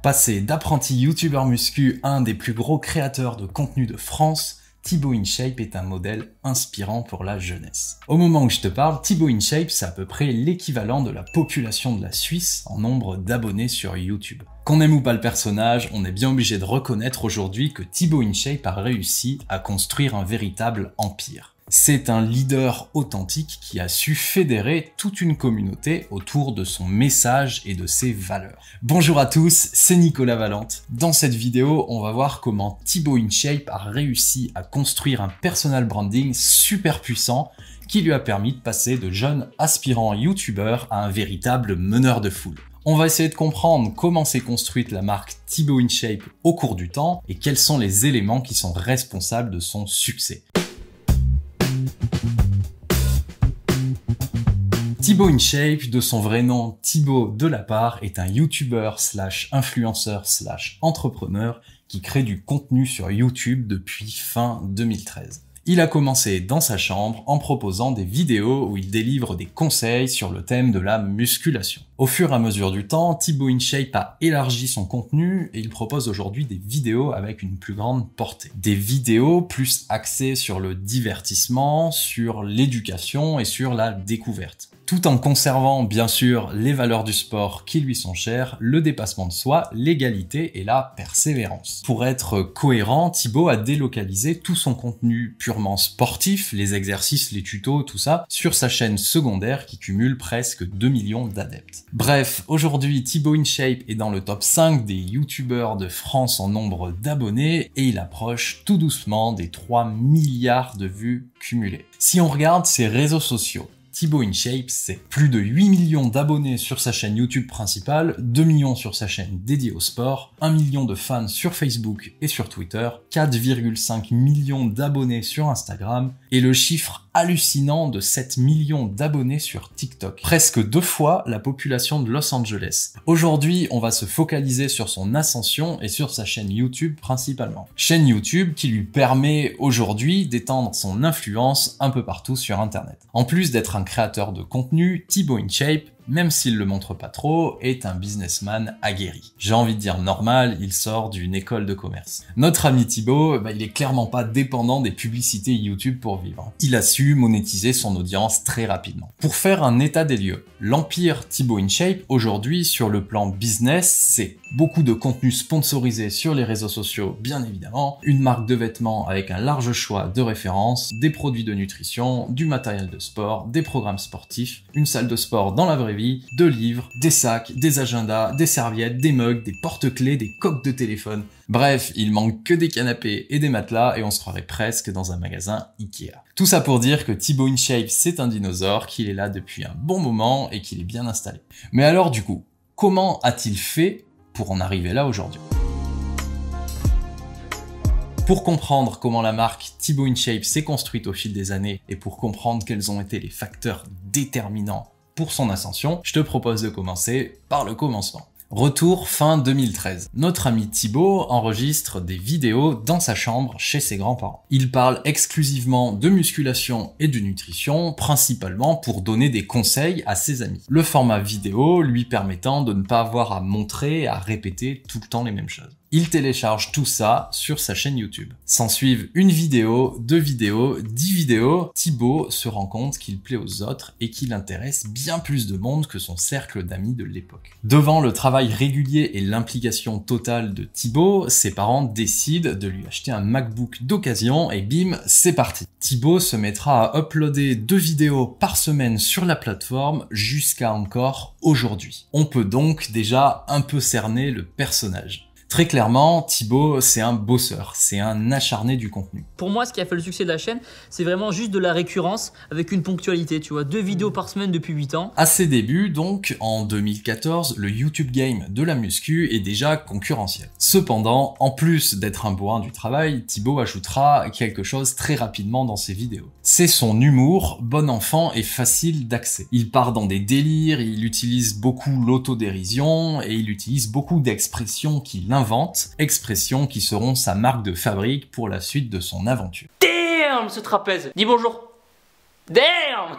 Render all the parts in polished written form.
Passé d'apprenti youtubeur muscu à un des plus gros créateurs de contenu de France, Thibaut InShape est un modèle inspirant pour la jeunesse. Au moment où je te parle, Thibaut InShape, c'est à peu près l'équivalent de la population de la Suisse en nombre d'abonnés sur YouTube. Qu'on aime ou pas le personnage, on est bien obligé de reconnaître aujourd'hui que Thibaut InShape a réussi à construire un véritable empire. C'est un leader authentique qui a su fédérer toute une communauté autour de son message et de ses valeurs. Bonjour à tous, c'est Nicolas Valente. Dans cette vidéo, on va voir comment Thibaut InShape a réussi à construire un personal branding super puissant qui lui a permis de passer de jeune aspirant youtubeur à un véritable meneur de foule. On va essayer de comprendre comment s'est construite la marque Thibaut InShape au cours du temps et quels sont les éléments qui sont responsables de son succès. Thibaut InShape, de son vrai nom Thibaut Delapart, est un youtubeur / influenceur / entrepreneur qui crée du contenu sur YouTube depuis fin 2013. Il a commencé dans sa chambre en proposant des vidéos où il délivre des conseils sur le thème de la musculation. Au fur et à mesure du temps, Thibaut InShape a élargi son contenu et il propose aujourd'hui des vidéos avec une plus grande portée. Des vidéos plus axées sur le divertissement, sur l'éducation et sur la découverte. Tout en conservant bien sûr les valeurs du sport qui lui sont chères, le dépassement de soi, l'égalité et la persévérance. Pour être cohérent, Thibaut a délocalisé tout son contenu purement sportif, les exercices, les tutos, tout ça, sur sa chaîne secondaire qui cumule presque 2 millions d'adeptes. Bref, aujourd'hui Thibaut InShape est dans le top 5 des youtubeurs de France en nombre d'abonnés et il approche tout doucement des 3 milliards de vues cumulées. Si on regarde ses réseaux sociaux, Thibaut InShape, c'est plus de 8 millions d'abonnés sur sa chaîne YouTube principale, 2 millions sur sa chaîne dédiée au sport, 1 million de fans sur Facebook et sur Twitter, 4,5 millions d'abonnés sur Instagram et le chiffre hallucinant de 7 millions d'abonnés sur TikTok. Presque 2 fois la population de Los Angeles. Aujourd'hui, on va se focaliser sur son ascension et sur sa chaîne YouTube principalement. Chaîne YouTube qui lui permet aujourd'hui d'étendre son influence un peu partout sur Internet. En plus d'être un créateur de contenu, Thibaut InShape, même s'il le montre pas trop, est un businessman aguerri. J'ai envie de dire normal, il sort d'une école de commerce. Notre ami Thibaut, il est clairement pas dépendant des publicités YouTube pour vivre. Il a su monétiser son audience très rapidement. Pour faire un état des lieux, l'empire Thibaut InShape, aujourd'hui, sur le plan business, c'est beaucoup de contenu sponsorisé sur les réseaux sociaux, bien évidemment, une marque de vêtements avec un large choix de références, des produits de nutrition, du matériel de sport, des programmes sportifs, une salle de sport dans la vraie vie, de livres, des sacs, des agendas, des serviettes, des mugs, des porte-clés, des coques de téléphone. Bref, il manque que des canapés et des matelas et on se croirait presque dans un magasin Ikea. Tout ça pour dire que Thibaut InShape, c'est un dinosaure, qu'il est là depuis un bon moment et qu'il est bien installé. Mais alors du coup, comment a-t-il fait pour en arriver là aujourd'hui ? Pour comprendre comment la marque Thibaut InShape s'est construite au fil des années et pour comprendre quels ont été les facteurs déterminants pour son ascension, je te propose de commencer par le commencement. Retour fin 2013. Notre ami Thibaut enregistre des vidéos dans sa chambre chez ses grands-parents. Il parle exclusivement de musculation et de nutrition, principalement pour donner des conseils à ses amis. Le format vidéo lui permettant de ne pas avoir à montrer et à répéter tout le temps les mêmes choses. Il télécharge tout ça sur sa chaîne YouTube. S'ensuivent une vidéo, 2 vidéos, 10 vidéos. Thibaut se rend compte qu'il plaît aux autres et qu'il intéresse bien plus de monde que son cercle d'amis de l'époque. Devant le travail régulier et l'implication totale de Thibaut, ses parents décident de lui acheter un MacBook d'occasion et bim, c'est parti. Thibaut se mettra à uploader 2 vidéos par semaine sur la plateforme jusqu'à encore aujourd'hui. On peut donc déjà un peu cerner le personnage. Très clairement, Thibaut, c'est un bosseur, c'est un acharné du contenu. Pour moi, ce qui a fait le succès de la chaîne, c'est vraiment juste de la récurrence avec une ponctualité, tu vois, 2 vidéos par semaine depuis 8 ans. À ses débuts, donc, en 2014, le YouTube game de la muscu est déjà concurrentiel. Cependant, en plus d'être un bourrin du travail, Thibaut ajoutera quelque chose très rapidement dans ses vidéos. C'est son humour, bon enfant et facile d'accès. Il part dans des délires, il utilise beaucoup l'autodérision et il utilise beaucoup d'expressions qui l'inventent, expressions qui seront sa marque de fabrique pour la suite de son aventure. Damn, ce trapèze. Dis bonjour. Damn!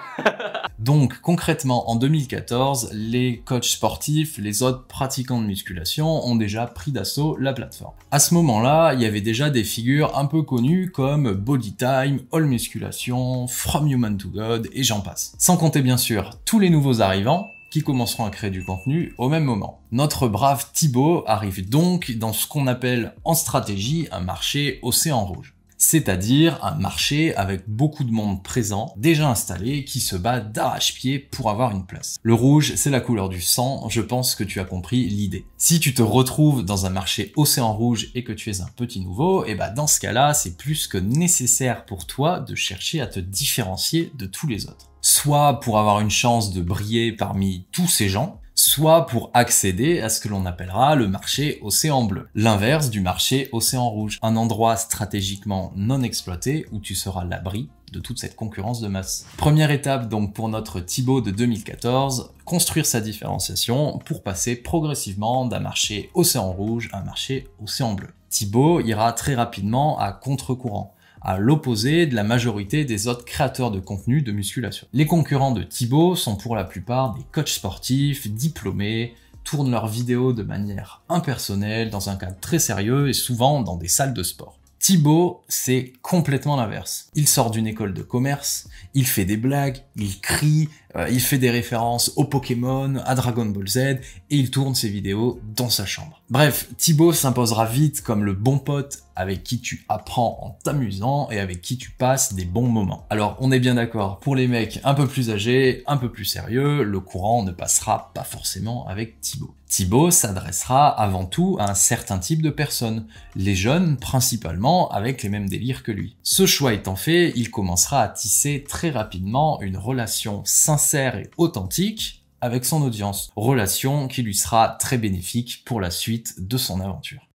Donc concrètement, en 2014, les coachs sportifs, les autres pratiquants de musculation ont déjà pris d'assaut la plateforme. À ce moment-là, il y avait déjà des figures un peu connues comme Bodytime, All Musculation, From Human to God et j'en passe. Sans compter bien sûr tous les nouveaux arrivants qui commenceront à créer du contenu au même moment. Notre brave Thibaut arrive donc dans ce qu'on appelle en stratégie un marché océan rouge. C'est-à-dire un marché avec beaucoup de monde présent, déjà installé, qui se bat d'arrache-pied pour avoir une place. Le rouge, c'est la couleur du sang, je pense que tu as compris l'idée. Si tu te retrouves dans un marché océan rouge et que tu es un petit nouveau, et dans ce cas-là, c'est plus que nécessaire pour toi de chercher à te différencier de tous les autres. Soit pour avoir une chance de briller parmi tous ces gens, soit pour accéder à ce que l'on appellera le marché océan bleu, l'inverse du marché océan rouge, un endroit stratégiquement non exploité où tu seras l'abri de toute cette concurrence de masse. Première étape donc pour notre Thibaut de 2014, construire sa différenciation pour passer progressivement d'un marché océan rouge à un marché océan bleu. Thibaut ira très rapidement à contre-courant, à l'opposé de la majorité des autres créateurs de contenu de musculation. Les concurrents de Thibaut sont pour la plupart des coachs sportifs, diplômés, tournent leurs vidéos de manière impersonnelle, dans un cadre très sérieux et souvent dans des salles de sport. Thibaut, c'est complètement l'inverse. Il sort d'une école de commerce, il fait des blagues, il crie, il fait des références au Pokémon, à Dragon Ball Z, et il tourne ses vidéos dans sa chambre. Bref, Thibaut s'imposera vite comme le bon pote avec qui tu apprends en t'amusant et avec qui tu passes des bons moments. Alors, on est bien d'accord, pour les mecs un peu plus âgés, un peu plus sérieux, le courant ne passera pas forcément avec Thibaut. Thibaut s'adressera avant tout à un certain type de personnes, les jeunes principalement avec les mêmes délires que lui. Ce choix étant fait, il commencera à tisser très rapidement une relation sincère et authentique avec son audience, relation qui lui sera très bénéfique pour la suite de son aventure.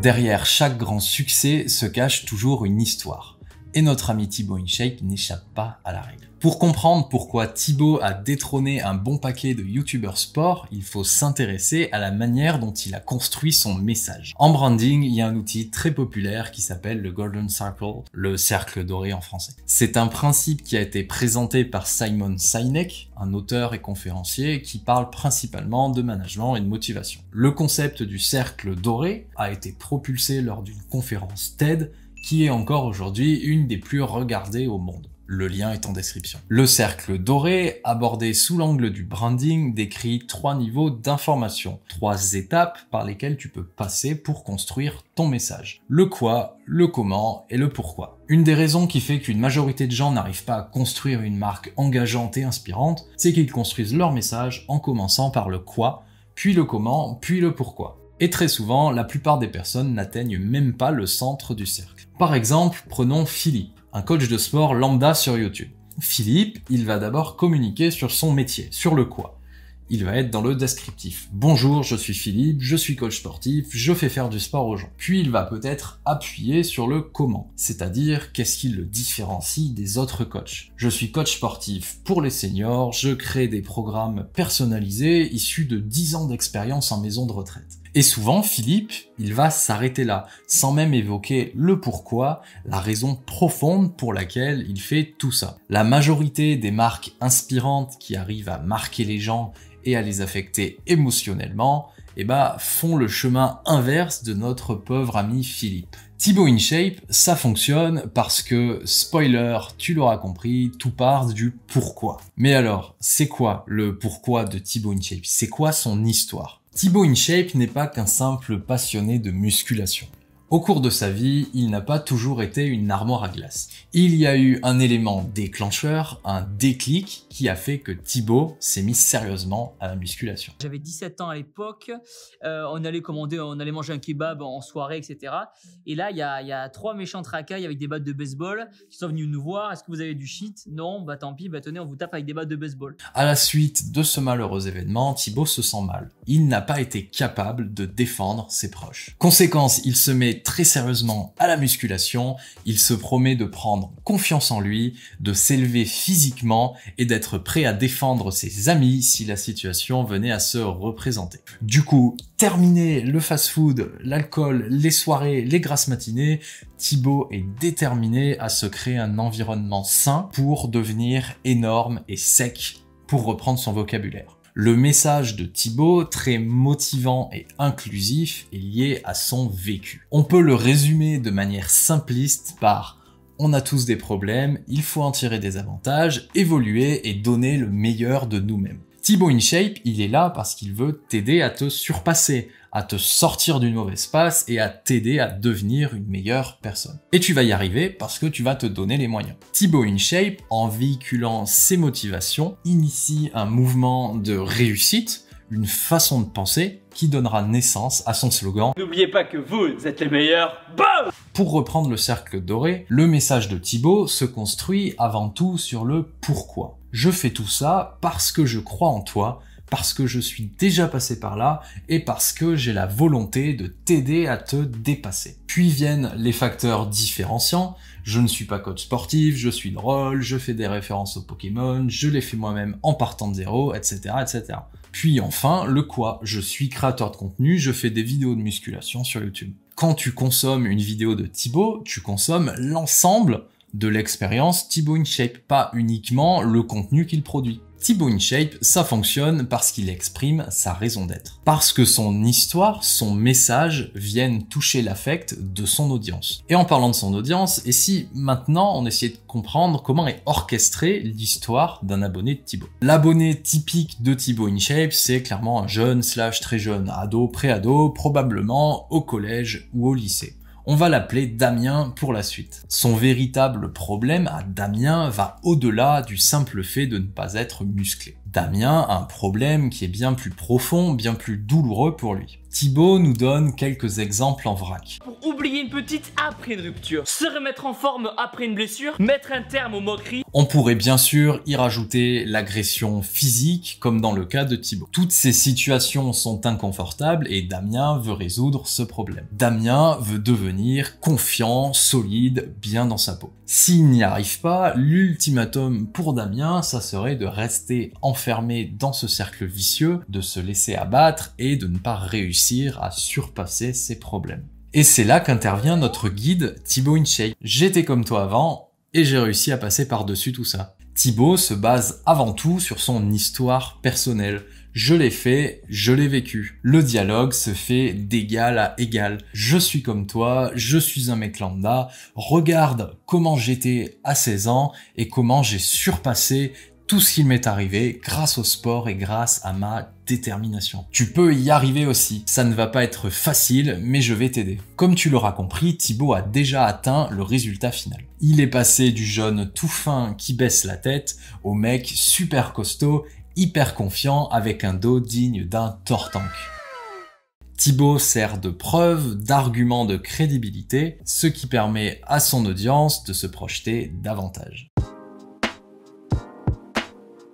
Derrière chaque grand succès se cache toujours une histoire. Et notre ami Thibaut InShape n'échappe pas à la règle. Pour comprendre pourquoi Thibaut a détrôné un bon paquet de youtubeurs sport, il faut s'intéresser à la manière dont il a construit son message. En branding, il y a un outil très populaire qui s'appelle le Golden Circle, le cercle doré en français. C'est un principe qui a été présenté par Simon Sinek, un auteur et conférencier qui parle principalement de management et de motivation. Le concept du cercle doré a été propulsé lors d'une conférence TED qui est encore aujourd'hui une des plus regardées au monde. Le lien est en description. Le cercle doré, abordé sous l'angle du branding, décrit 3 niveaux d'information, 3 étapes par lesquelles tu peux passer pour construire ton message. Le quoi, le comment et le pourquoi. Une des raisons qui fait qu'une majorité de gens n'arrivent pas à construire une marque engageante et inspirante, c'est qu'ils construisent leur message en commençant par le quoi, puis le comment, puis le pourquoi. Et très souvent, la plupart des personnes n'atteignent même pas le centre du cercle. Par exemple, prenons Philippe, un coach de sport lambda sur YouTube. Philippe, il va d'abord communiquer sur son métier, sur le quoi. Il va être dans le descriptif. Bonjour, je suis Philippe, je suis coach sportif, je fais faire du sport aux gens. Puis il va peut-être appuyer sur le comment, c'est-à-dire qu'est-ce qui le différencie des autres coachs. Je suis coach sportif pour les seniors, je crée des programmes personnalisés issus de 10 ans d'expérience en maison de retraite. Et souvent, Philippe, il va s'arrêter là, sans même évoquer le pourquoi, la raison profonde pour laquelle il fait tout ça. La majorité des marques inspirantes qui arrivent à marquer les gens et à les affecter émotionnellement, font le chemin inverse de notre pauvre ami Philippe. Thibaut InShape, ça fonctionne parce que, spoiler, tu l'auras compris, tout part du pourquoi. Mais alors, c'est quoi le pourquoi de Thibaut InShape? C'est quoi son histoire? Thibaut InShape n'est pas qu'un simple passionné de musculation. Au cours de sa vie, il n'a pas toujours été une armoire à glace. Il y a eu un élément déclencheur, un déclic qui a fait que Thibaut s'est mis sérieusement à la musculation. J'avais 17 ans à l'époque, on allait manger un kebab en soirée, etc. Et là, il y a 3 méchantes racailles avec des battes de baseball qui sont venus nous voir. Est-ce que vous avez du shit? Non, tant pis, tenez, on vous tape avec des battes de baseball. À la suite de ce malheureux événement, Thibaut se sent mal. Il n'a pas été capable de défendre ses proches. Conséquence, il se met très sérieusement à la musculation, il se promet de prendre confiance en lui, de s'élever physiquement et d'être d'être prêt à défendre ses amis si la situation venait à se représenter. Du coup, terminé le fast-food, l'alcool, les soirées, les grasses matinées, Thibaut est déterminé à se créer un environnement sain pour devenir énorme et sec, pour reprendre son vocabulaire. Le message de Thibaut, très motivant et inclusif, est lié à son vécu. On peut le résumer de manière simpliste par « on a tous des problèmes, il faut en tirer des avantages, évoluer et donner le meilleur de nous-mêmes ». Thibaut InShape, il est là parce qu'il veut t'aider à te surpasser, à te sortir d'une mauvaise passe et à t'aider à devenir une meilleure personne. Et tu vas y arriver parce que tu vas te donner les moyens. Thibaut InShape, en véhiculant ses motivations, initie un mouvement de réussite, une façon de penser qui donnera naissance à son slogan « N'oubliez pas que vous êtes les meilleurs, BAM !» Pour reprendre le cercle doré, le message de Thibaut se construit avant tout sur le pourquoi. Je fais tout ça parce que je crois en toi, parce que je suis déjà passé par là et parce que j'ai la volonté de t'aider à te dépasser. Puis viennent les facteurs différenciants. Je ne suis pas coach sportif, je suis drôle, je fais des références au Pokémon, je les fais moi-même en partant de zéro, etc., etc. Puis enfin, le quoi. Je suis créateur de contenu, je fais des vidéos de musculation sur YouTube. Quand tu consommes une vidéo de Thibaut, tu consommes l'ensemble de l'expérience Thibaut InShape, pas uniquement le contenu qu'il produit. Thibaut InShape, ça fonctionne parce qu'il exprime sa raison d'être. Parce que son histoire, son message viennent toucher l'affect de son audience. Et en parlant de son audience, et si maintenant on essayait de comprendre comment est orchestrée l'histoire d'un abonné de Thibaut. L'abonné typique de Thibaut InShape, c'est clairement un jeune / très jeune, ado, pré-ado, probablement au collège ou au lycée. On va l'appeler Damien pour la suite. Son véritable problème à Damien va au-delà du simple fait de ne pas être musclé. Damien a un problème qui est bien plus profond, bien plus douloureux pour lui. Thibaut nous donne quelques exemples en vrac. Pour oublier une petite après une rupture, se remettre en forme après une blessure, mettre un terme aux moqueries. On pourrait bien sûr y rajouter l'agression physique, comme dans le cas de Thibaut. Toutes ces situations sont inconfortables et Damien veut résoudre ce problème. Damien veut devenir confiant, solide, bien dans sa peau. S'il n'y arrive pas, l'ultimatum pour Damien, ça serait de rester enfermé dans ce cercle vicieux, de se laisser abattre et de ne pas réussir à surpasser ses problèmes. Et c'est là qu'intervient notre guide Thibaut InShape. J'étais comme toi avant et j'ai réussi à passer par-dessus tout ça. Thibaut se base avant tout sur son histoire personnelle. Je l'ai fait, je l'ai vécu. Le dialogue se fait d'égal à égal. Je suis comme toi, je suis un mec lambda. Regarde comment j'étais à 16 ans et comment j'ai surpassé tout ce qui m'est arrivé grâce au sport et grâce à ma détermination. Tu peux y arriver aussi. Ça ne va pas être facile, mais je vais t'aider. Comme tu l'auras compris, Thibaut a déjà atteint le résultat final. Il est passé du jeune tout fin qui baisse la tête au mec super costaud, hyper confiant avec un dos digne d'un tortank. Thibaut sert de preuve, d'argument de crédibilité, ce qui permet à son audience de se projeter davantage.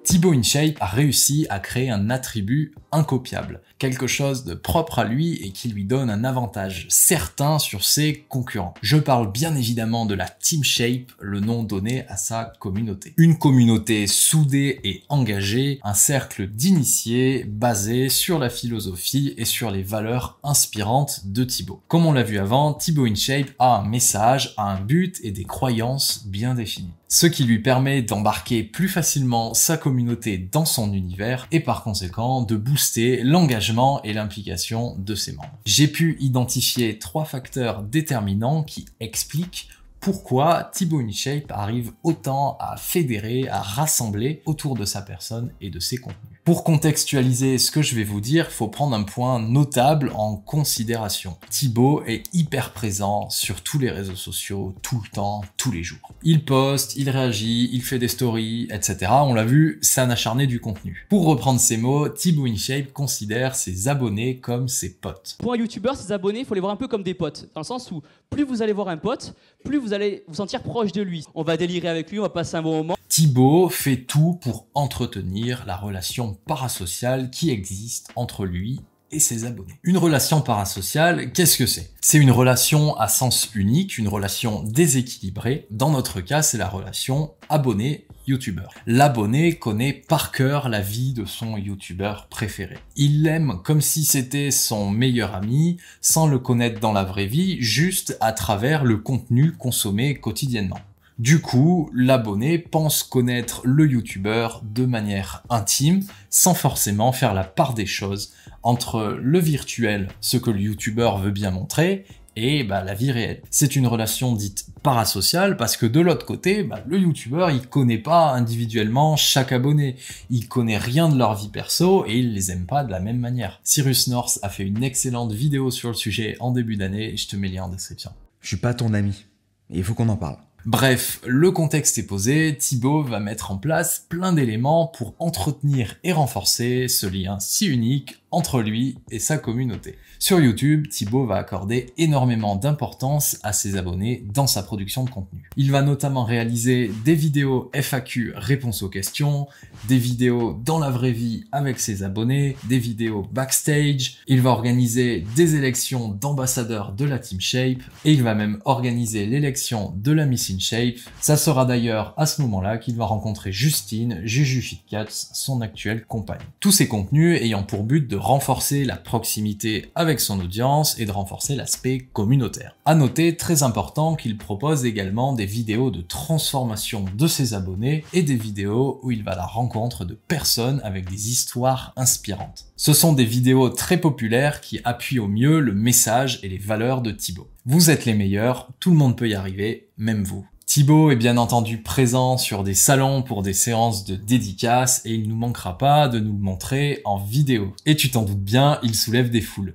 Thibaut InShape a réussi à créer un attribut incopiable, quelque chose de propre à lui et qui lui donne un avantage certain sur ses concurrents. Je parle bien évidemment de la Team Shape, le nom donné à sa communauté. Une communauté soudée et engagée, un cercle d'initiés basé sur la philosophie et sur les valeurs inspirantes de Thibaut. Comme on l'a vu avant, Thibaut InShape a un message, a un but et des croyances bien définies. Ce qui lui permet d'embarquer plus facilement sa communauté dans son univers et par conséquent de booster l'engagement et l'implication de ses membres. J'ai pu identifier 3 facteurs déterminants qui expliquent pourquoi Thibaut InShape arrive autant à fédérer, à rassembler autour de sa personne et de ses contenus. Pour contextualiser ce que je vais vous dire, il faut prendre un point notable en considération. Thibaut est hyper présent sur tous les réseaux sociaux, tout le temps, tous les jours. Il poste, il réagit, il fait des stories, etc. On l'a vu, c'est un acharné du contenu. Pour reprendre ses mots, Thibaut InShape considère ses abonnés comme ses potes. Pour un youtubeur, ses abonnés, il faut les voir un peu comme des potes. Dans le sens où plus vous allez voir un pote, plus vous allez vous sentir proche de lui. On va délirer avec lui, on va passer un bon moment. Thibaut fait tout pour entretenir la relation parasociale qui existe entre lui et ses abonnés. Une relation parasociale, qu'est-ce que c'est? C'est une relation à sens unique, une relation déséquilibrée. Dans notre cas, c'est la relation abonné youtubeur. L'abonné connaît par cœur la vie de son youtubeur préféré. Il l'aime comme si c'était son meilleur ami, sans le connaître dans la vraie vie, juste à travers le contenu consommé quotidiennement. Du coup, l'abonné pense connaître le youtubeur de manière intime, sans forcément faire la part des choses entre le virtuel, ce que le youtubeur veut bien montrer, et la vie réelle. C'est une relation dite parasociale parce que de l'autre côté, le youtubeur il connaît pas individuellement chaque abonné, il connaît rien de leur vie perso et il les aime pas de la même manière. Cyrus North a fait une excellente vidéo sur le sujet en début d'année, je te mets le lien en description. Je suis pas ton ami, et il faut qu'on en parle. Bref, le contexte est posé, Thibaut va mettre en place plein d'éléments pour entretenir et renforcer ce lien si unique entre lui et sa communauté. Sur YouTube, Thibaut va accorder énormément d'importance à ses abonnés dans sa production de contenu. Il va notamment réaliser des vidéos FAQ réponses aux questions, des vidéos dans la vraie vie avec ses abonnés, des vidéos backstage, il va organiser des élections d'ambassadeurs de la Team Shape et il va même organiser l'élection de la Miss InShape. Ça sera d'ailleurs à ce moment-là qu'il va rencontrer Justine, Juju Fitcats, son actuelle compagne. Tous ces contenus ayant pour but de renforcer la proximité avec son audience et de renforcer l'aspect communautaire. À noter, très important, qu'il propose également des vidéos de transformation de ses abonnés et des vidéos où il va à la rencontre de personnes avec des histoires inspirantes. Ce sont des vidéos très populaires qui appuient au mieux le message et les valeurs de Thibaut. Vous êtes les meilleurs, tout le monde peut y arriver, même vous. Thibaut est bien entendu présent sur des salons pour des séances de dédicaces et il ne nous manquera pas de nous le montrer en vidéo. Et tu t'en doutes bien, il soulève des foules.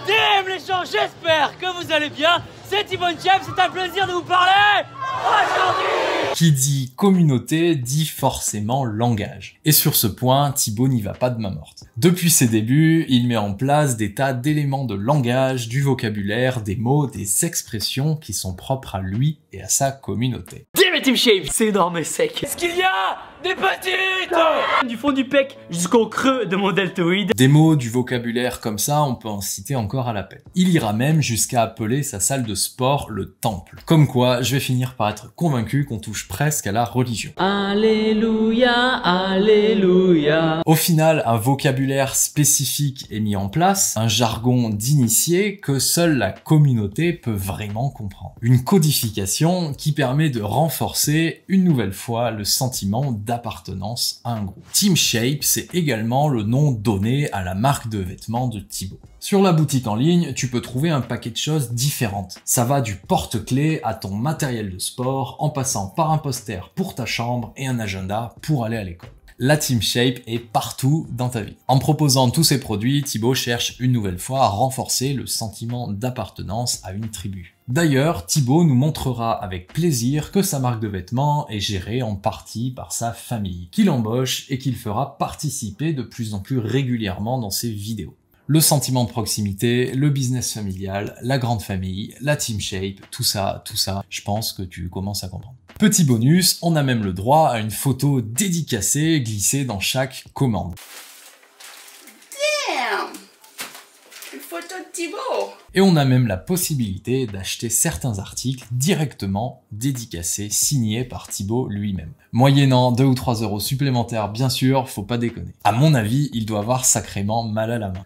Damn les gens, j'espère que vous allez bien. C'est Thibaut InShape, c'est un plaisir de vous parler aujourd'hui. Qui dit communauté dit forcément langage. Et sur ce point, Thibaut n'y va pas de main morte. Depuis ses débuts, il met en place des tas d'éléments de langage, du vocabulaire, des mots, des expressions qui sont propres à lui et à sa communauté. Damn Team Shape, c'est énorme et sec. Est-ce qu'il y a des petites du fond du pec jusqu'au creux de mon deltoïde. Des mots, du vocabulaire comme ça, on peut en citer encore à la peine. Il ira même jusqu'à appeler sa salle de sport le temple. Comme quoi, je vais finir par être convaincu qu'on touche presque à la religion. Alléluia, alléluia. Au final, un vocabulaire spécifique est mis en place, un jargon d'initié que seule la communauté peut vraiment comprendre. Une codification qui permet de renforcer une nouvelle fois le sentiment d'appartenance à un groupe. Team Shape, c'est également le nom donné à la marque de vêtements de Thibaut. Sur la boutique en ligne, tu peux trouver un paquet de choses différentes. Ça va du porte-clés à ton matériel de sport, en passant par un poster pour ta chambre et un agenda pour aller à l'école. La Team Shape est partout dans ta vie. En proposant tous ces produits, Thibaut cherche une nouvelle fois à renforcer le sentiment d'appartenance à une tribu. D'ailleurs, Thibaut nous montrera avec plaisir que sa marque de vêtements est gérée en partie par sa famille, qu'il embauche et qu'il fera participer de plus en plus régulièrement dans ses vidéos. Le sentiment de proximité, le business familial, la grande famille, la Team Shape, tout ça, je pense que tu commences à comprendre. Petit bonus, on a même le droit à une photo dédicacée glissée dans chaque commande. Damn! Une photo de Thibaut! Et on a même la possibilité d'acheter certains articles directement dédicacés, signés par Thibaut lui-même. Moyennant 2 ou 3 € supplémentaires, bien sûr, faut pas déconner. À mon avis, il doit avoir sacrément mal à la main.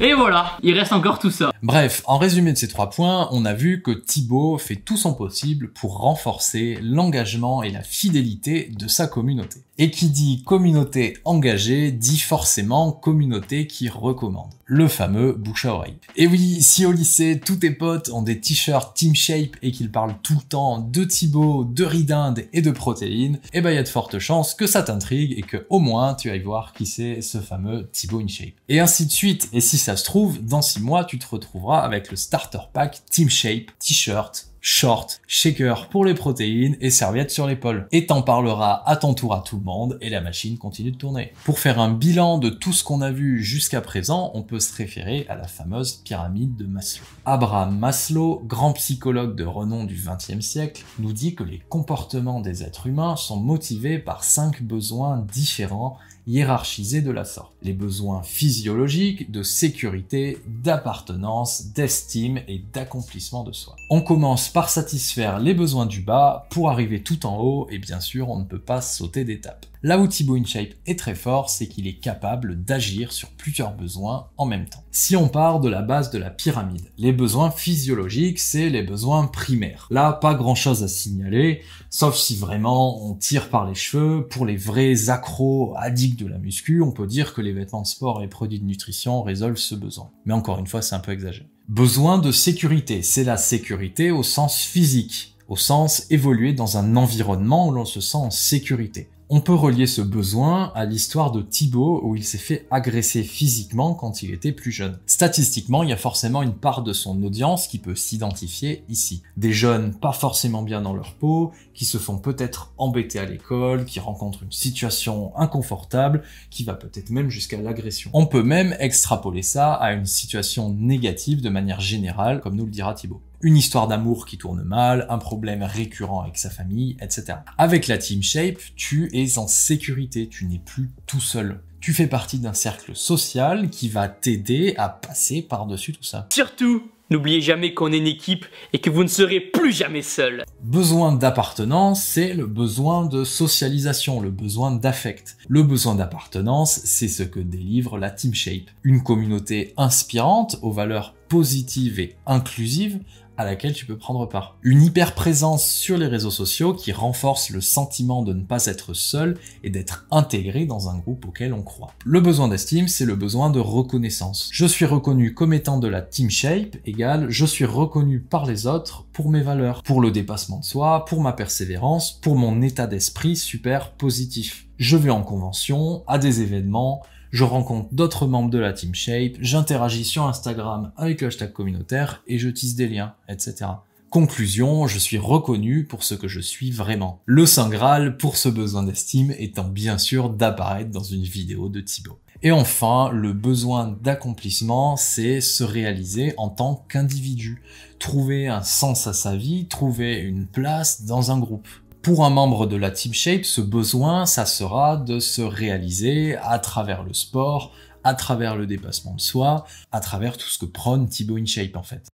Et voilà, il reste encore tout ça. Bref, en résumé de ces 3 points, on a vu que Thibaut fait tout son possible pour renforcer l'engagement et la fidélité de sa communauté. Et qui dit communauté engagée dit forcément communauté qui recommande. Le fameux bouche à oreille. Et oui, si au lycée, tous tes potes ont des t-shirts Team Shape et qu'ils parlent tout le temps de Thibaut, de riz d'Inde et de protéines, eh ben il y a de fortes chances que ça t'intrigue et que au moins tu ailles voir qui c'est ce fameux Thibaut InShape. Et ainsi de suite. Et si ça se trouve, dans 6 mois, tu te retrouveras avec le starter pack Team Shape, t-shirt, short, shaker pour les protéines et serviette sur l'épaule. Et t'en parleras à ton tour à tout le monde et la machine continue de tourner. Pour faire un bilan de tout ce qu'on a vu jusqu'à présent, on peut se référer à la fameuse pyramide de Maslow. Abraham Maslow, grand psychologue de renom du XXe siècle, nous dit que les comportements des êtres humains sont motivés par 5 besoins différents hiérarchisés de la sorte. Les besoins physiologiques, de sécurité, d'appartenance, d'estime et d'accomplissement de soi. On commence par satisfaire les besoins du bas pour arriver tout en haut et bien sûr on ne peut pas sauter d'étape. Là où Thibaut InShape est très fort, c'est qu'il est capable d'agir sur plusieurs besoins en même temps. Si on part de la base de la pyramide, les besoins physiologiques, c'est les besoins primaires. Là, pas grand chose à signaler, sauf si vraiment on tire par les cheveux. Pour les vrais accros addicts de la muscu, on peut dire que les vêtements de sport et les produits de nutrition résolvent ce besoin. Mais encore une fois, c'est un peu exagéré. Besoin de sécurité, c'est la sécurité au sens physique, au sens évoluer dans un environnement où l'on se sent en sécurité. On peut relier ce besoin à l'histoire de Thibaut où il s'est fait agresser physiquement quand il était plus jeune. Statistiquement, il y a forcément une part de son audience qui peut s'identifier ici. Des jeunes pas forcément bien dans leur peau, qui se font peut-être embêter à l'école, qui rencontrent une situation inconfortable, qui va peut-être même jusqu'à l'agression. On peut même extrapoler ça à une situation négative de manière générale, comme nous le dira Thibaut. Une histoire d'amour qui tourne mal, un problème récurrent avec sa famille, etc. Avec la Team Shape, tu es en sécurité, tu n'es plus tout seul. Tu fais partie d'un cercle social qui va t'aider à passer par-dessus tout ça. Surtout, n'oubliez jamais qu'on est une équipe et que vous ne serez plus jamais seul. Besoin d'appartenance, c'est le besoin de socialisation, le besoin d'affect. Le besoin d'appartenance, c'est ce que délivre la Team Shape. Une communauté inspirante, aux valeurs positives et inclusives, à laquelle tu peux prendre part. Une hyper-présence sur les réseaux sociaux qui renforce le sentiment de ne pas être seul et d'être intégré dans un groupe auquel on croit. Le besoin d'estime, c'est le besoin de reconnaissance. Je suis reconnu comme étant de la Team Shape égale je suis reconnu par les autres pour mes valeurs, pour le dépassement de soi, pour ma persévérance, pour mon état d'esprit super positif. Je vais en convention, à des événements, je rencontre d'autres membres de la Team Shape, j'interagis sur Instagram avec le hashtag communautaire et je tisse des liens, etc. Conclusion, je suis reconnu pour ce que je suis vraiment. Le Saint Graal pour ce besoin d'estime étant bien sûr d'apparaître dans une vidéo de Thibaut. Et enfin, le besoin d'accomplissement, c'est se réaliser en tant qu'individu. Trouver un sens à sa vie, trouver une place dans un groupe. Pour un membre de la Team Shape, ce besoin, ça sera de se réaliser à travers le sport, à travers le dépassement de soi, à travers tout ce que prône Thibaut InShape en fait.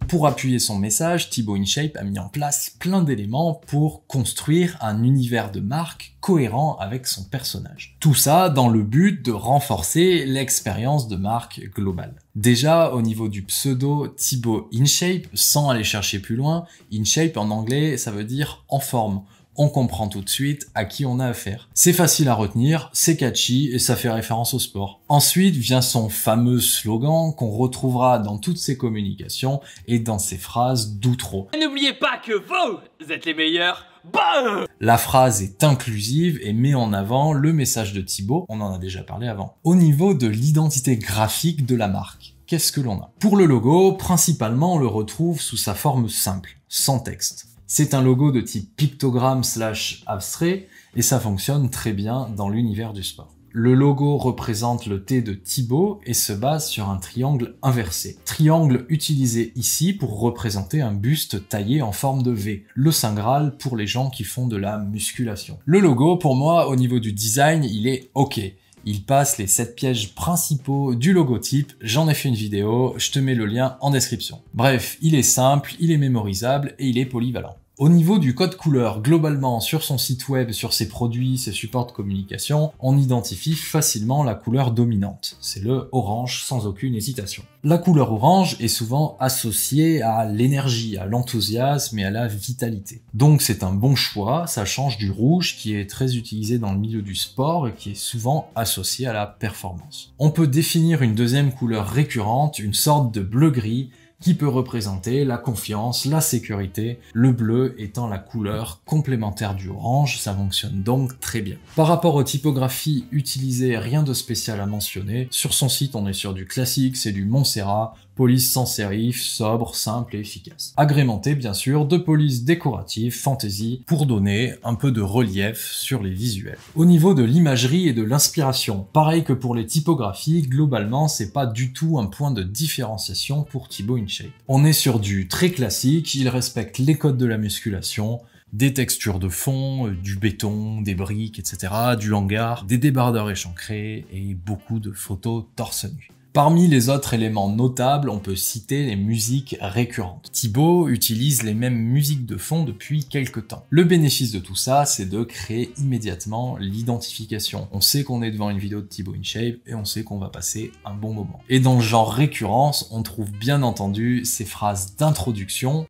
Pour appuyer son message, Thibaut InShape a mis en place plein d'éléments pour construire un univers de marque cohérent avec son personnage. Tout ça dans le but de renforcer l'expérience de marque globale. Déjà, au niveau du pseudo Thibaut InShape, sans aller chercher plus loin, InShape en anglais, ça veut dire en forme. On comprend tout de suite à qui on a affaire. C'est facile à retenir, c'est catchy et ça fait référence au sport. Ensuite vient son fameux slogan qu'on retrouvera dans toutes ses communications et dans ses phrases d'outro. N'oubliez pas que vous êtes les meilleurs. Bah La phrase est inclusive et met en avant le message de Thibaut, on en a déjà parlé avant. Au niveau de l'identité graphique de la marque, qu'est-ce que l'on a? Pour le logo, principalement on le retrouve sous sa forme simple, sans texte. C'est un logo de type pictogramme / abstrait et ça fonctionne très bien dans l'univers du sport. Le logo représente le T de Thibaut et se base sur un triangle inversé. Triangle utilisé ici pour représenter un buste taillé en forme de V. Le Saint Graal pour les gens qui font de la musculation. Le logo, pour moi, au niveau du design, il est OK. Il passe les 7 pièges principaux du logotype, j'en ai fait une vidéo, je te mets le lien en description. Bref, il est simple, il est mémorisable et il est polyvalent. Au niveau du code couleur, globalement, sur son site web, sur ses produits, ses supports de communication, on identifie facilement la couleur dominante. C'est le orange sans aucune hésitation. La couleur orange est souvent associée à l'énergie, à l'enthousiasme et à la vitalité. Donc c'est un bon choix, ça change du rouge qui est très utilisé dans le milieu du sport et qui est souvent associé à la performance. On peut définir une deuxième couleur récurrente, une sorte de bleu-gris, qui peut représenter la confiance, la sécurité, le bleu étant la couleur complémentaire du orange, ça fonctionne donc très bien. Par rapport aux typographies utilisées, rien de spécial à mentionner. Sur son site, on est sur du classique, c'est du Montserrat, police sans sérif, sobre, simple et efficace. Agrémenté bien sûr de police décorative, fantasy, pour donner un peu de relief sur les visuels. Au niveau de l'imagerie et de l'inspiration, pareil que pour les typographies, globalement c'est pas du tout un point de différenciation pour Thibaut InShape. On est sur du très classique, il respecte les codes de la musculation, Des textures de fond, du béton, des briques, etc., du hangar, des débardeurs échancrés et beaucoup de photos torse nu. Parmi les autres éléments notables, on peut citer les musiques récurrentes. Thibaut utilise les mêmes musiques de fond depuis quelques temps. Le bénéfice de tout ça, c'est de créer immédiatement l'identification. On sait qu'on est devant une vidéo de Thibaut InShape et on sait qu'on va passer un bon moment. Et dans le genre récurrence, on trouve bien entendu ces phrases d'introduction.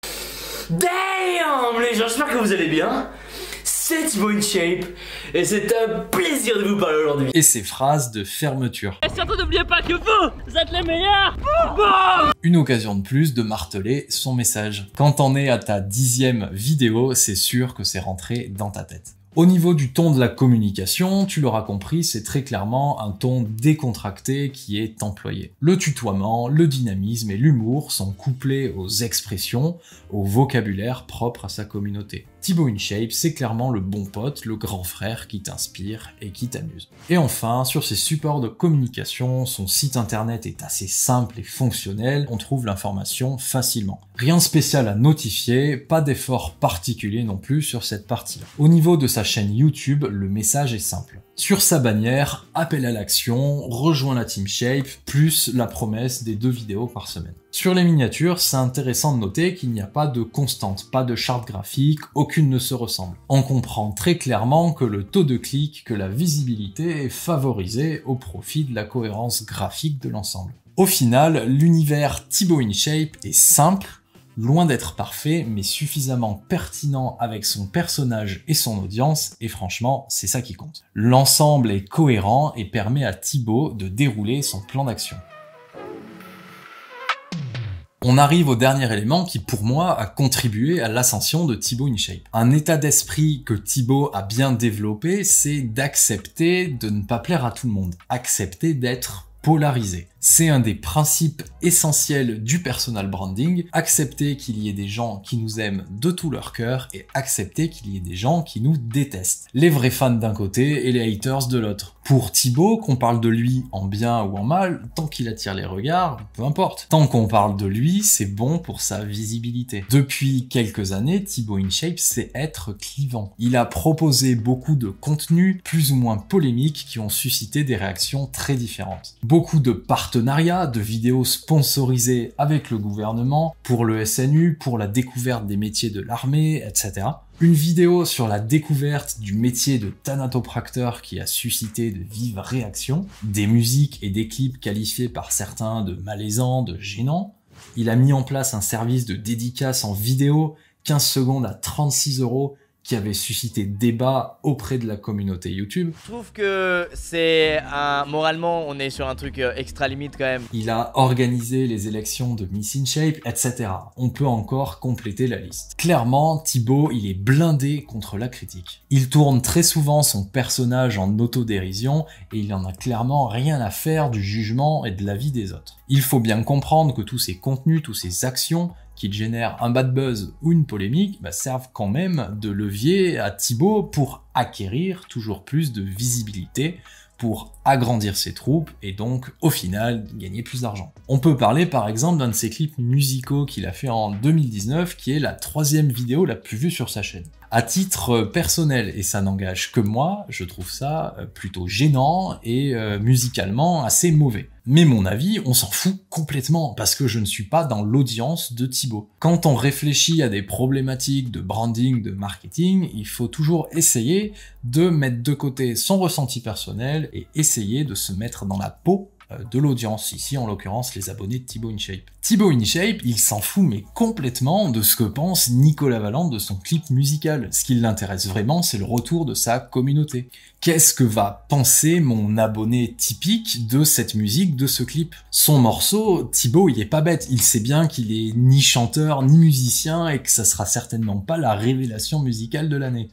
Damn les gens, j'espère que vous allez bien. C'est Thibaut InShape et c'est un plaisir de vous parler aujourd'hui. Et ces phrases de fermeture. Et surtout n'oubliez pas que vous êtes les meilleurs. Une occasion de plus de marteler son message. Quand t'en es à ta 10e vidéo, c'est sûr que c'est rentré dans ta tête. Au niveau du ton de la communication, tu l'auras compris, c'est très clairement un ton décontracté qui est employé. Le tutoiement, le dynamisme et l'humour sont couplés aux expressions, au vocabulaire propre à sa communauté. Thibaut InShape, c'est clairement le bon pote, le grand frère qui t'inspire et qui t'amuse. Et enfin, sur ses supports de communication, son site internet est assez simple et fonctionnel, on trouve l'information facilement. Rien de spécial à notifier, pas d'effort particulier non plus sur cette partie-là. Au niveau de sa chaîne YouTube, le message est simple. Sur sa bannière, appel à l'action, rejoins la Team Shape, plus la promesse des 2 vidéos par semaine. Sur les miniatures, c'est intéressant de noter qu'il n'y a pas de constante, pas de charte graphique, aucune ne se ressemble. On comprend très clairement que le taux de clic, que la visibilité est favorisée au profit de la cohérence graphique de l'ensemble. Au final, l'univers Thibaut InShape est simple, loin d'être parfait, mais suffisamment pertinent avec son personnage et son audience, et franchement, c'est ça qui compte. L'ensemble est cohérent et permet à Thibaut de dérouler son plan d'action. On arrive au dernier élément qui, pour moi, a contribué à l'ascension de Thibaut InShape. Un état d'esprit que Thibaut a bien développé, c'est d'accepter de ne pas plaire à tout le monde. Accepter d'être polarisé. C'est un des principes essentiels du personal branding, accepter qu'il y ait des gens qui nous aiment de tout leur cœur et accepter qu'il y ait des gens qui nous détestent. Les vrais fans d'un côté et les haters de l'autre. Pour Thibaut, qu'on parle de lui en bien ou en mal, tant qu'il attire les regards, peu importe. Tant qu'on parle de lui, c'est bon pour sa visibilité. Depuis quelques années, Thibaut InShape sait être clivant. Il a proposé beaucoup de contenus plus ou moins polémiques qui ont suscité des réactions très différentes. Beaucoup de partenariats, de vidéos sponsorisées avec le gouvernement, pour le SNU, pour la découverte des métiers de l'armée, etc. Une vidéo sur la découverte du métier de thanatopracteur qui a suscité de vives réactions, des musiques et des clips qualifiés par certains de malaisants, de gênants. Il a mis en place un service de dédicace en vidéo, 15 secondes à 36 €, qui avait suscité débat auprès de la communauté YouTube. Je trouve que c'est moralement, on est sur un truc extra limite quand même. Il a organisé les élections de Miss InShape, etc. On peut encore compléter la liste. Clairement, Thibaut, il est blindé contre la critique. Il tourne très souvent son personnage en autodérision et il en a clairement rien à faire du jugement et de l'avis des autres. Il faut bien comprendre que tous ces contenus, toutes ces actions qui génèrent un bad buzz ou une polémique, servent quand même de levier à Thibaut pour acquérir toujours plus de visibilité, pour agrandir ses troupes et donc, au final, gagner plus d'argent. On peut parler par exemple d'un de ses clips musicaux qu'il a fait en 2019, qui est la 3e vidéo la plus vue sur sa chaîne. À titre personnel, et ça n'engage que moi, je trouve ça plutôt gênant et musicalement assez mauvais. Mais mon avis, on s'en fout complètement, parce que je ne suis pas dans l'audience de Thibaut. Quand on réfléchit à des problématiques de branding, de marketing, il faut toujours essayer de mettre de côté son ressenti personnel et essayer de se mettre dans la peau de l'audience, ici en l'occurrence les abonnés de Thibaut InShape. Thibaut InShape, il s'en fout mais complètement de ce que pense Nicolas Valente de son clip musical. Ce qui l'intéresse vraiment, c'est le retour de sa communauté. Qu'est-ce que va penser mon abonné typique de cette musique, de ce clip? Son morceau, Thibaut, il est pas bête, il sait bien qu'il est ni chanteur ni musicien et que ça sera certainement pas la révélation musicale de l'année.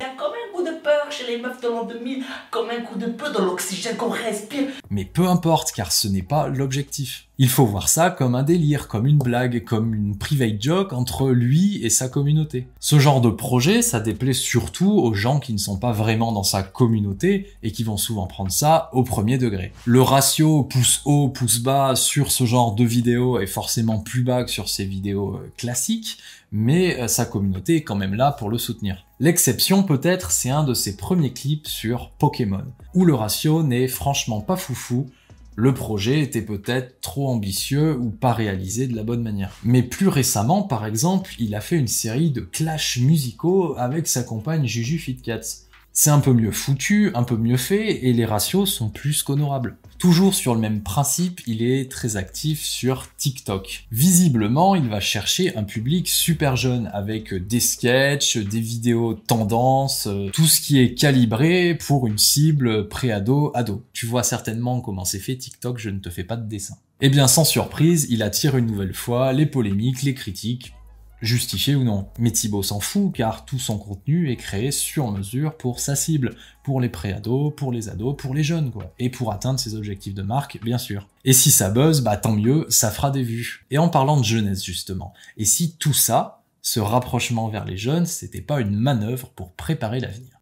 Chez les meufs de l'an 2000, comme un coup de peu dans l'oxygène qu'on respire. Mais peu importe, car ce n'est pas l'objectif. Il faut voir ça comme un délire, comme une blague, comme une private joke entre lui et sa communauté. Ce genre de projet, ça déplaît surtout aux gens qui ne sont pas vraiment dans sa communauté et qui vont souvent prendre ça au premier degré. Le ratio pouce haut, pouce bas sur ce genre de vidéos est forcément plus bas que sur ces vidéos classiques, mais sa communauté est quand même là pour le soutenir. L'exception peut-être, c'est un de ses premiers clips sur Pokémon, où le ratio n'est franchement pas foufou. Le projet était peut-être trop ambitieux ou pas réalisé de la bonne manière. Mais plus récemment, par exemple, il a fait une série de clashs musicaux avec sa compagne Juju Fitcats. C'est un peu mieux foutu, un peu mieux fait, et les ratios sont plus qu'honorables. Toujours sur le même principe, il est très actif sur TikTok. Visiblement, il va chercher un public super jeune, avec des sketchs, des vidéos tendances, tout ce qui est calibré pour une cible pré-ado-ado. Tu vois certainement comment c'est fait TikTok, je ne te fais pas de dessin. Eh bien, sans surprise, il attire une nouvelle fois les polémiques, les critiques, justifié ou non. Mais Thibaut s'en fout car tout son contenu est créé sur mesure pour sa cible, pour les pré-ados, pour les ados, pour les jeunes quoi, et pour atteindre ses objectifs de marque bien sûr. Et si ça buzz, bah tant mieux, ça fera des vues. Et en parlant de jeunesse justement, et si tout ça, ce rapprochement vers les jeunes, c'était pas une manœuvre pour préparer l'avenir?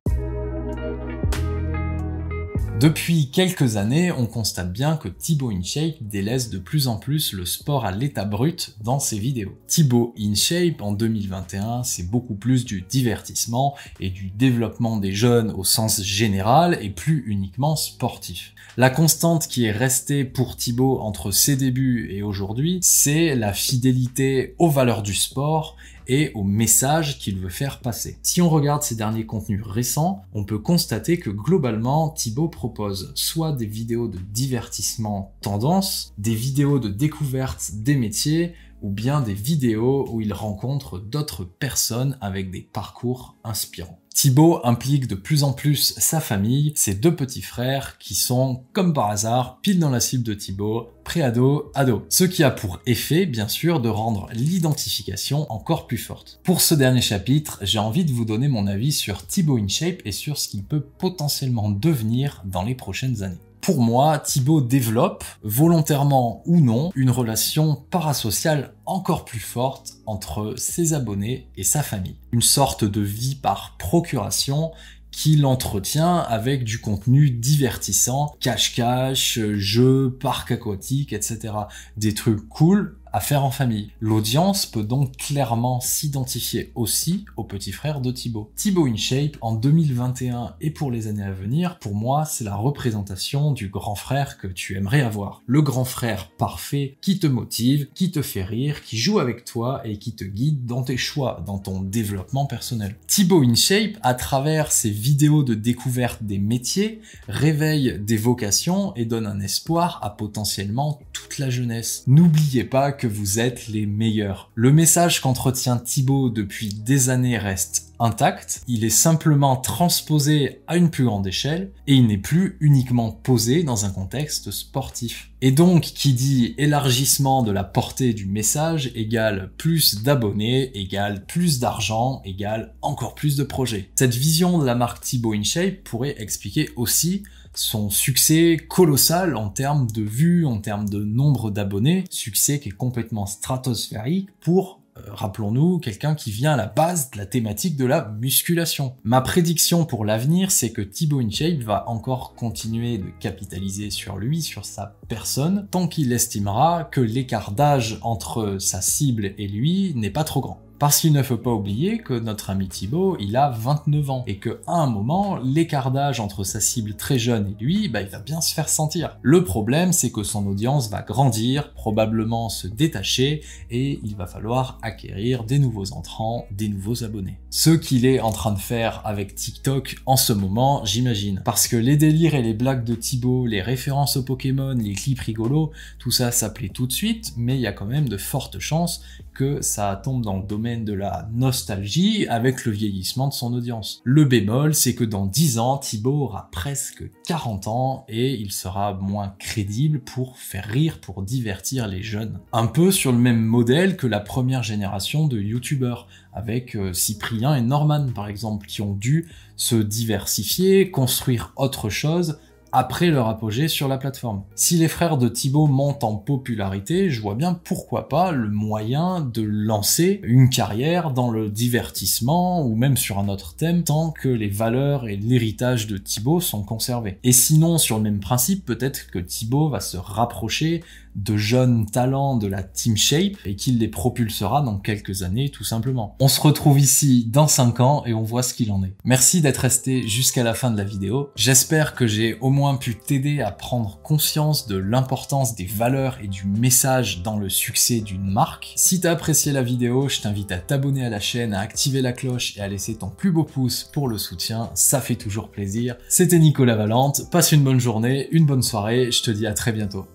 Depuis quelques années, on constate bien que Thibaut InShape délaisse de plus en plus le sport à l'état brut dans ses vidéos. Thibaut InShape en 2021, c'est beaucoup plus du divertissement et du développement des jeunes au sens général et plus uniquement sportif. La constante qui est restée pour Thibaut entre ses débuts et aujourd'hui, c'est la fidélité aux valeurs du sport et au message qu'il veut faire passer. Si on regarde ses derniers contenus récents, on peut constater que globalement, Thibaut propose soit des vidéos de divertissement tendance, des vidéos de découverte des métiers, ou bien des vidéos où il rencontre d'autres personnes avec des parcours inspirants. Thibaut implique de plus en plus sa famille, ses deux petits frères qui sont, comme par hasard, pile dans la cible de Thibaut, pré-ado, ado. Ce qui a pour effet, bien sûr, de rendre l'identification encore plus forte. Pour ce dernier chapitre, j'ai envie de vous donner mon avis sur Thibaut InShape et sur ce qu'il peut potentiellement devenir dans les prochaines années. Pour moi, Thibaut développe, volontairement ou non, une relation parasociale encore plus forte entre ses abonnés et sa famille. Une sorte de vie par procuration qu'il entretient avec du contenu divertissant, cache-cache, jeux, parcs aquatiques, etc. Des trucs cool à faire en famille. L'audience peut donc clairement s'identifier aussi au petit frère de Thibaut. Thibaut InShape en 2021 et pour les années à venir, pour moi, c'est la représentation du grand frère que tu aimerais avoir. Le grand frère parfait qui te motive, qui te fait rire, qui joue avec toi et qui te guide dans tes choix, dans ton développement personnel. Thibaut InShape, à travers ses vidéos de découverte des métiers, réveille des vocations et donne un espoir à potentiellement toute la jeunesse. N'oubliez pas que vous êtes les meilleurs. Le message qu'entretient Thibaut depuis des années reste intact, il est simplement transposé à une plus grande échelle et il n'est plus uniquement posé dans un contexte sportif. Et donc, qui dit élargissement de la portée du message égale plus d'abonnés, égale plus d'argent, égale encore plus de projets. Cette vision de la marque Thibaut InShape pourrait expliquer aussi son succès colossal en termes de vues, en termes de nombre d'abonnés, succès qui est complètement stratosphérique pour rappelons-nous, quelqu'un qui vient à la base de la thématique de la musculation. Ma prédiction pour l'avenir, c'est que Thibaut InShape va encore continuer de capitaliser sur lui, sur sa personne, tant qu'il estimera que l'écart d'âge entre sa cible et lui n'est pas trop grand. Parce qu'il ne faut pas oublier que notre ami Thibaut, il a 29 ans, et qu'à un moment, l'écart d'âge entre sa cible très jeune et lui, il va bien se faire sentir. Le problème, c'est que son audience va grandir, probablement se détacher, et il va falloir acquérir des nouveaux entrants, des nouveaux abonnés. Ce qu'il est en train de faire avec TikTok en ce moment, j'imagine. Parce que les délires et les blagues de Thibaut, les références aux Pokémon, les clips rigolos, tout ça, ça plaît tout de suite, mais il y a quand même de fortes chances que ça tombe dans le domaine de la nostalgie avec le vieillissement de son audience. Le bémol, c'est que dans 10 ans, Thibaut aura presque 40 ans et il sera moins crédible pour faire rire, pour divertir les jeunes. Un peu sur le même modèle que la première génération de youtubeurs, avec Cyprien et Norman par exemple, qui ont dû se diversifier, construire autre chose, après leur apogée sur la plateforme. Si les frères de Thibaut montent en popularité, je vois bien pourquoi pas le moyen de lancer une carrière dans le divertissement ou même sur un autre thème tant que les valeurs et l'héritage de Thibaut sont conservés. Et sinon, sur le même principe, peut-être que Thibaut va se rapprocher de jeunes talents de la Team Shape et qu'il les propulsera dans quelques années tout simplement. On se retrouve ici dans 5 ans et on voit ce qu'il en est. Merci d'être resté jusqu'à la fin de la vidéo. J'espère que j'ai au moins pu t'aider à prendre conscience de l'importance des valeurs et du message dans le succès d'une marque. Si t'as apprécié la vidéo, je t'invite à t'abonner à la chaîne, à activer la cloche et à laisser ton plus beau pouce pour le soutien, ça fait toujours plaisir. C'était Nicolas Valente, passe une bonne journée, une bonne soirée, je te dis à très bientôt.